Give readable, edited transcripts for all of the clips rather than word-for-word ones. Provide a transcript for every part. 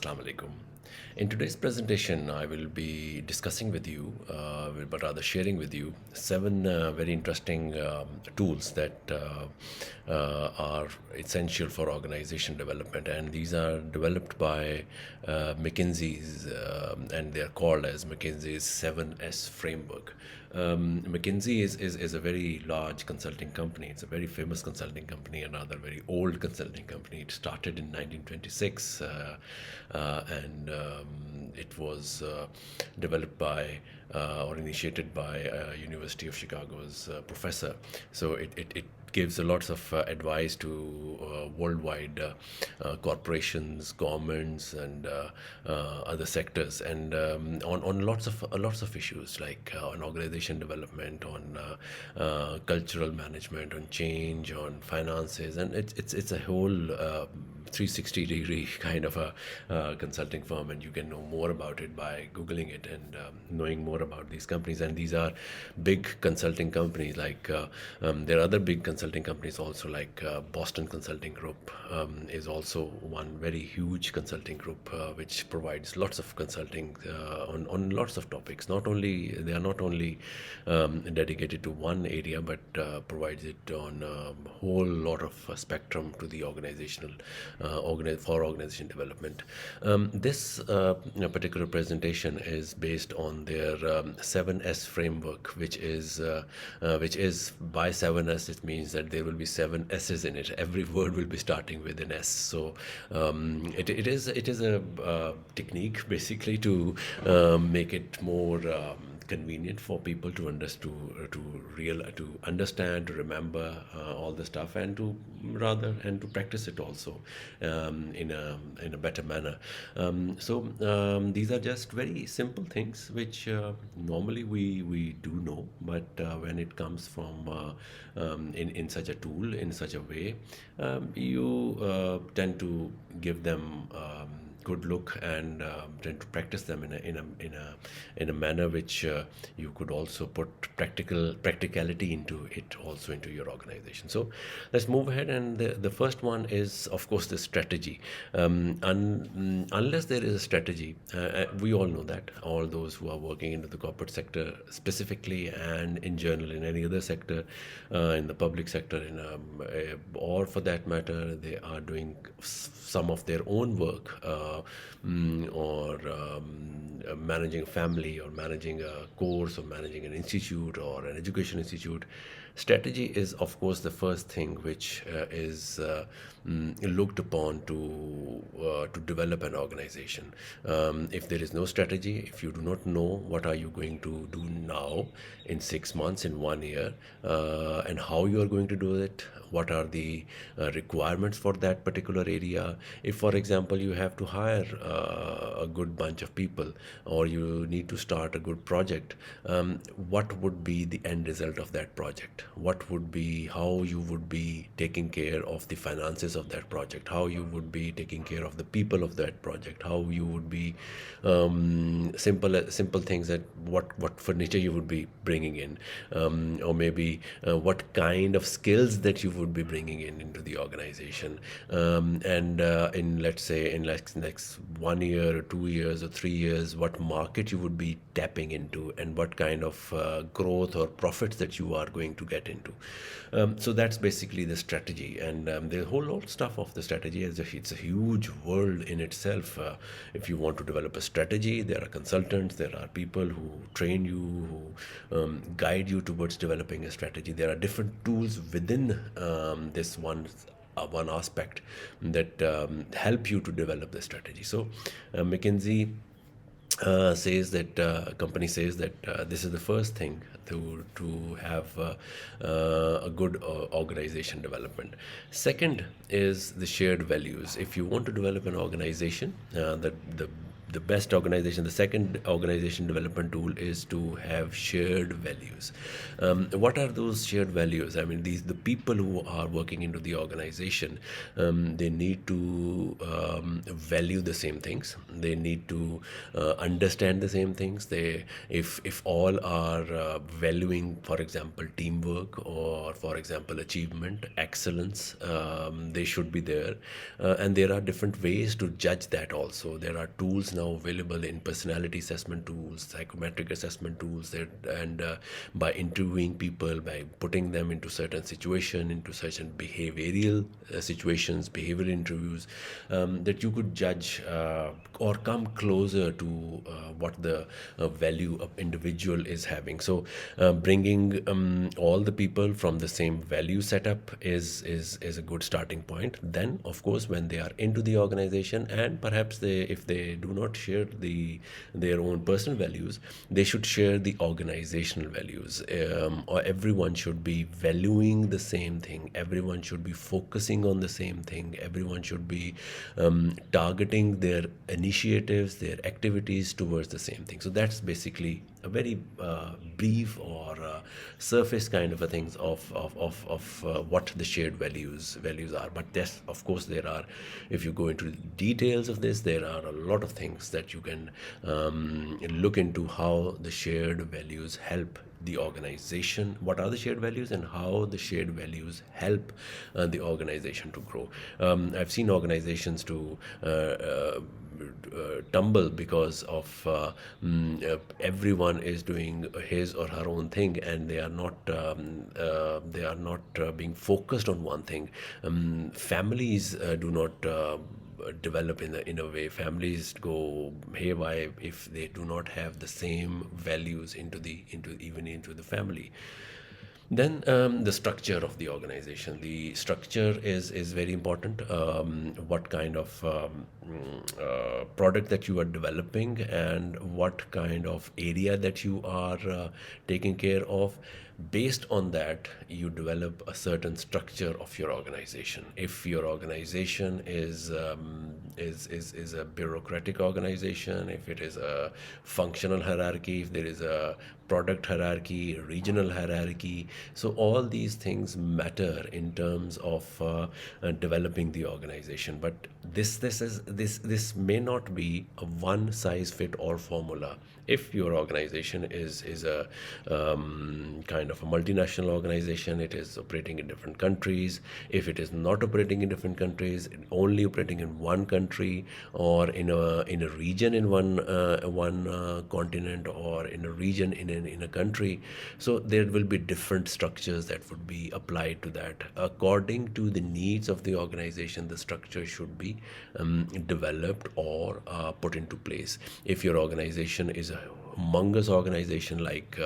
Assalamu alaikum. In today's presentation, I will be discussing with you, but rather sharing with you, seven very interesting tools that are essential for organization development. And these are developed by McKinsey's, and they are called as McKinsey's 7S framework. McKinsey is a very large consulting company. It's a very famous consulting company, another very old consulting company. It started in 1926, and it was developed by or initiated by University of Chicago's professor. So it gives a lots of advice to worldwide corporations, governments, and other sectors, and on lots of issues like on organization development, on cultural management, on change, on finances, and it's a whole 360-degree kind of a consulting firm, and you can know more about it by googling it and knowing more about these companies. And these are big consulting companies. Like there are other big consulting companies also, like Boston Consulting Group is also one very huge consulting group which provides lots of consulting on lots of topics. Not only they are not only dedicated to one area, but provides it on a whole lot of spectrum to the organizational for organization development. This particular presentation is based on their 7S framework, which is by 7S. It means that there will be 7 S's in it. Every word will be starting with an S. So it is a technique basically to make it more convenient for people to understand, to remember all the stuff, and to practice it also in a better manner. These are just very simple things which normally we do know, but when it comes from in such a tool, in such a way, you tend to give them good look, and tend to practice them in a manner which you could also put practicality into it, also into your organization. So let's move ahead, and the first one is, of course, the strategy. Unless there is a strategy, we all know that, all those who are working into the corporate sector specifically, and in general in any other sector, in the public sector, or for that matter, they are doing some of their own work, or managing a family, or managing a course, or managing an institute or an education institute. Strategy is, of course, the first thing which is looked upon to develop an organization. If there is no strategy, if you do not know what are you going to do now, in 6 months, in 1 year, and how you are going to do it, what are the requirements for that particular area. If, for example, you have to hire a good bunch of people, or you need to start a good project, what would be the end result of that project? What would be, how you would be taking care of the finances of that project, how you would be taking care of the people of that project, how you would be simple things, that what furniture you would be bringing in, or maybe what kind of skills that you would be bringing into the organization, and in, let's say, in next 1 year or 2 years or 3 years, what market you would be tapping into, and what kind of growth or profits that you are going to get into. So that's basically the strategy, and the whole lot stuff of the strategy is it's a huge world in itself. If you want to develop a strategy, there are consultants, there are people who train you, who guide you towards developing a strategy. There are different tools within this one aspect that help you to develop the strategy. So McKinsey says that company says that this is the first thing to have a good organization development. Second is the shared values. If you want to develop an organization, the the best organization, the second organization development tool is to have shared values. What are those shared values? I mean, the people who are working into the organization, they need to value the same things. They need to understand the same things. If all are valuing, for example, teamwork, or for example, achievement, excellence, they should be there. And there are different ways to judge that also. There are tools now available in personality assessment tools, psychometric assessment tools, and by interviewing people, by putting them into certain situation, into certain behavioral situations, behavioral interviews, that you could judge or come closer to what the value of individual is having. So bringing all the people from the same value setup is a good starting point. Then of course, when they are into the organization, and perhaps if they do not share their own personal values, they should share the organizational values. Or everyone should be valuing the same thing, everyone should be focusing on the same thing, everyone should be targeting their initiatives, their activities towards the same thing. So that's basically a very brief or surface kind of a things of what the shared values are. But yes, of course, there are, if you go into the details of this, there are a lot of things that you can look into, how the shared values help the organization, what are the shared values, and how the shared values help the organization to grow. I've seen organizations to tumble because of everyone is doing his or her own thing, and they are not being focused on one thing. Families do not develop in a way. Families go haywire if they do not have the same values into the family. Then the structure of the organization. The structure is very important. What kind of product that you are developing, and what kind of area that you are taking care of. Based on that, you develop a certain structure of your organization. If your organization is a bureaucratic organization, if it is a functional hierarchy, if there is a product hierarchy, regional hierarchy, so all these things matter in terms of developing the organization. But this may not be a one size fit all formula. If your organization is a kind of a multinational organization, it is operating in different countries. If it is not operating in different countries, only operating in one country, or in a region, in one continent, or in a region in a country, so there will be different structures that would be applied to that. According to the needs of the organization, the structure should be developed or put into place. If your organization is a humongous organization, like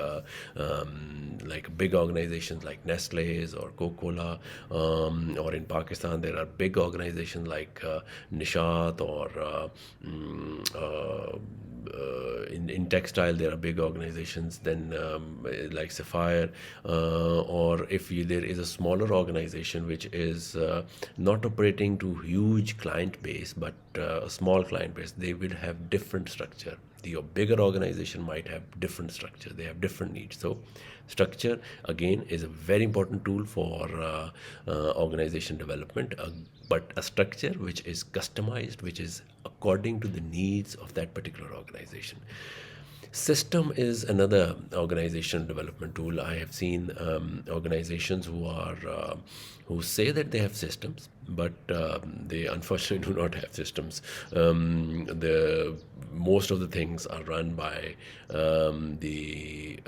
big organizations like Nestle's or Coca-Cola, or in Pakistan there are big organizations like Nishat, or in textile there are big organizations, then like Sapphire, or if there is a smaller organization which is not operating to huge client base, but a small client base, they will have different structure. The bigger organization might have different structure, they have different needs. So structure again is a very important tool for organization development, but a structure which is customized, which is according to the needs of that particular organization. System is another organization development tool. I have seen organizations who say that they have systems, but they unfortunately do not have systems. The most of the things are run by the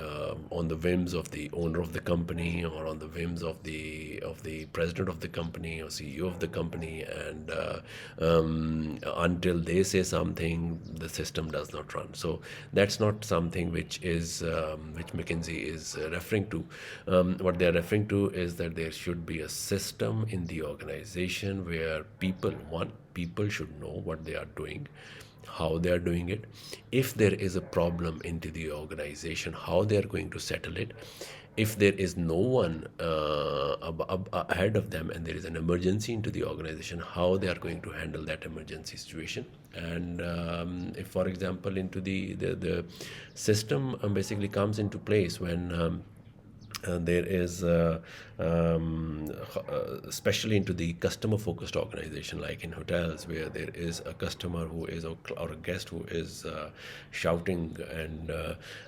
on the whims of the owner of the company, or on the whims of the president of the company or CEO of the company, and until they say something, the system does not run. So that's not something which Mckinsey is referring to. What they are referring to is that there should be a system in the organization where people should know what they are doing, how they are doing it. If there is a problem into the organization, how they are going to settle it. if there is no one ahead of them and there is an emergency into the organization, how they are going to handle that emergency situation. And if, for example, into the system basically comes into place when there is especially into the customer focused organization, like in hotels where there is a customer who is, or a guest who is shouting and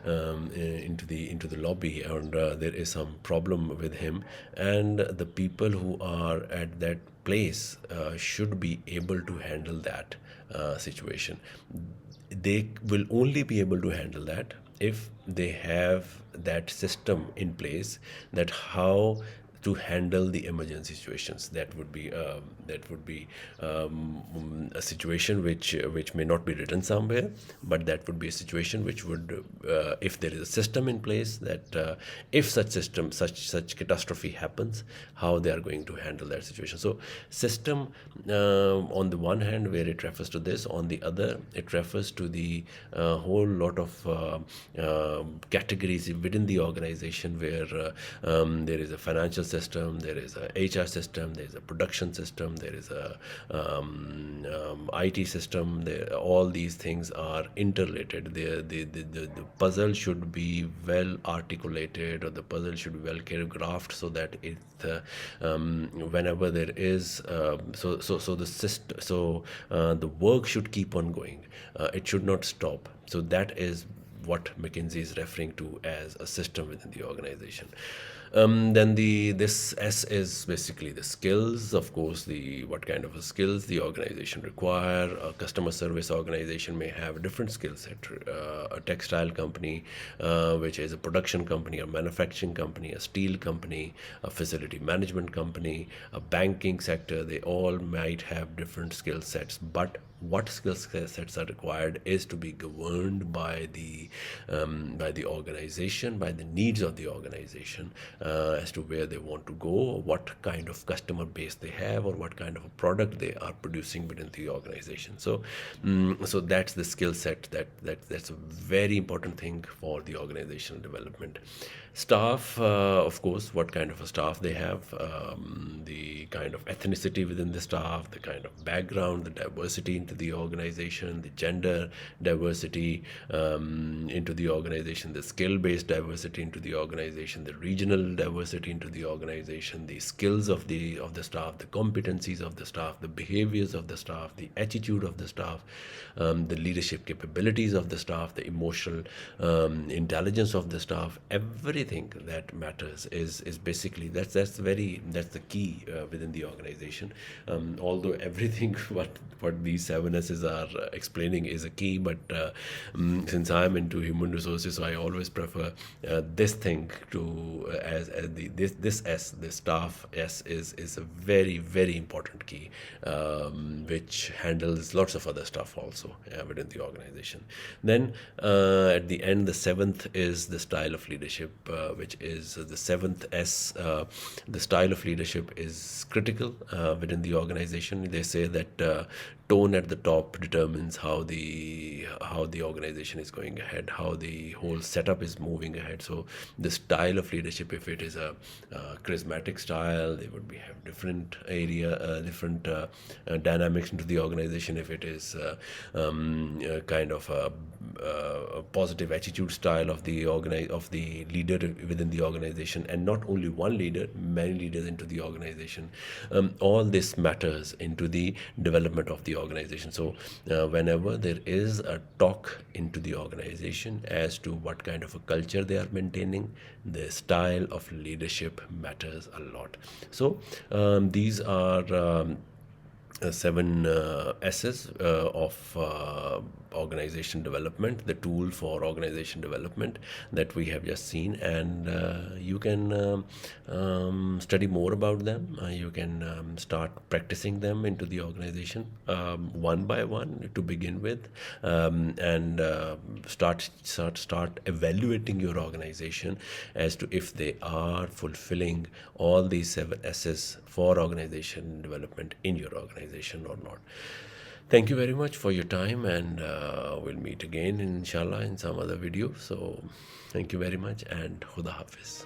into the lobby, and there is some problem with him, and the people who are at that place should be able to handle that situation. They will only be able to handle that if they have that system in place, that how to handle the emergency situations. That would be a situation which may not be written somewhere, but that would be a situation which would, if there is a system in place, that if such catastrophe happens, how they are going to handle that situation. So system, on the one hand, where it refers to this, on the other it refers to the whole lot of categories within the organization, where there is a financial system, there is a HR system, there is a production system, there is a IT system. All these things are interrelated. The puzzle should be well articulated, or the puzzle should be well choreographed, so that it whenever there is the work should keep on going. It should not stop. So that is what McKinsey is referring to as a system within the organization. Then this S is basically the skills. Of course, the what kind of skills the organization require. A customer service organization may have a different skill set. A textile company, which is a production company, a manufacturing company, a steel company, a facility management company, a banking sector, they all might have different skill sets. But what skill sets are required is to be governed by the organization, by the needs of the organization, as to where they want to go, what kind of customer base they have, or what kind of a product they are producing within the organization. So so that's the skill set, that's a very important thing for the organizational development. Staff, of course, what kind of a staff they have, the kind of ethnicity within the staff, the kind of background, the diversity into the organization, the gender diversity into the organization, the skill-based diversity into the organization, the regional diversity into the organization, the skills of the staff, the competencies of the staff, the behaviors of the staff, the attitude of the staff, the leadership capabilities of the staff, the emotional intelligence of the staff. Everything that matters is basically that's the key within the organization. Although everything what these 7S's are explaining is a key, but since I'm into human resources, so I always prefer this thing to as this S, the staff S, is a very important key, which handles lots of other stuff also within the organization. Then at the end, the seventh is the style of leadership, which is the seventh S. The style of leadership is critical within the organization. They say that tone at the top determines how the organization is going ahead, how the whole setup is moving ahead. So the style of leadership, if it is a charismatic style, they would have different dynamics into the organization. If it is kind of a positive attitude style of the leader within the organization, and not only one leader, many leaders into the organization, all this matters into the development of the organization. So whenever there is a talk into the organization as to what kind of a culture they are maintaining, the style of leadership matters a lot. So these are seven S's of organization development, the tool for organization development that we have just seen. And you can study more about them. You can start practicing them into the organization one by one to begin with, and start evaluating your organization as to if they are fulfilling all these 7S's for organization development in your organization or not. Thank you very much for your time, and we'll meet again inshallah in some other video. So thank you very much, and Khuda Hafiz.